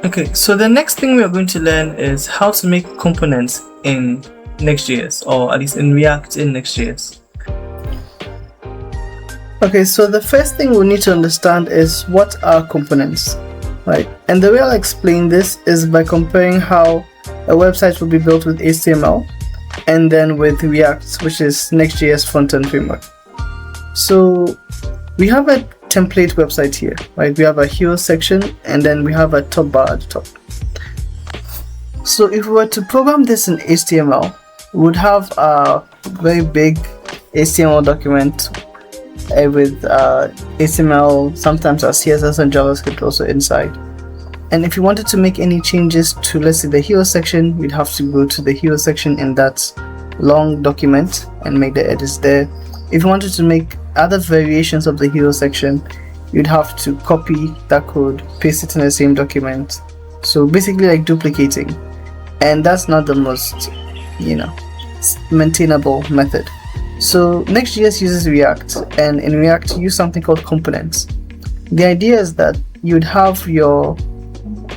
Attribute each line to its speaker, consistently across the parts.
Speaker 1: Okay, so the next thing we are going to learn is how to make components in Next.js, or at least in React in Next.js.
Speaker 2: Okay, so the first thing we need to understand is what are components, right? And the way I'll explain this is by comparing how a website will be built with HTML and then with React, which is Next.js front-end framework. So we have a template website here, right? We have a hero section and then we have a top bar at the top. So if we were to program this in HTML, we would have a very big HTML document with HTML, sometimes a CSS and JavaScript also inside. And if you wanted to make any changes to, let's say, the hero section, we'd have to go to the hero section in that long document and make the edits there. If you wanted to make other variations of the hero section, you'd have to copy that code, paste it in the same document. So basically like duplicating. And that's not the most, maintainable method. So Next.js uses React, and in React you use something called components. The idea is that you'd have your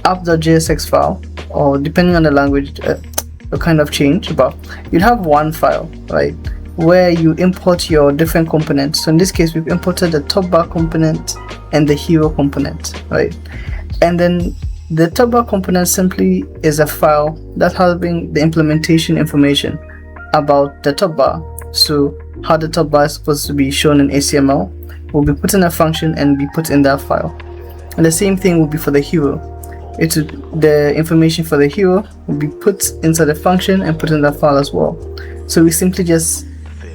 Speaker 2: app.jsx file, or depending on the language, a kind of change, but you'd have one file, right, where you import your different components. So in this case, we've imported the top bar component and the hero component, right? And then the top bar component simply is a file that having the implementation information about the top bar. So how the top bar is supposed to be shown in HTML will be put in a function and be put in that file. And the same thing will be for the hero. The information for the hero will be put inside the function and put in that file as well. So we simply just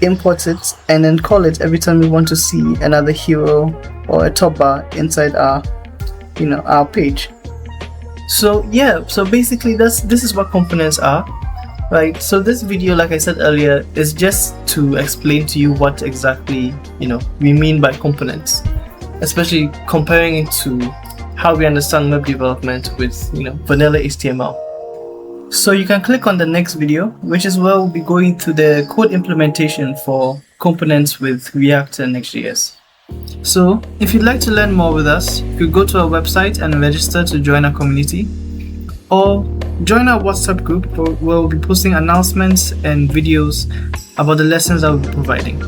Speaker 2: import it and then call it every time we want to see another hero or a top bar inside our page.
Speaker 1: So yeah, so basically this is what components are, right? So this video, like I said earlier, is just to explain to you what exactly we mean by components, especially comparing it to how we understand web development with vanilla HTML. So you can click on the next video, which is where we'll be going through the code implementation for components with React and Next.js. So if you'd like to learn more with us, you could go to our website and register to join our community, or join our WhatsApp group where we'll be posting announcements and videos about the lessons that we'll be providing.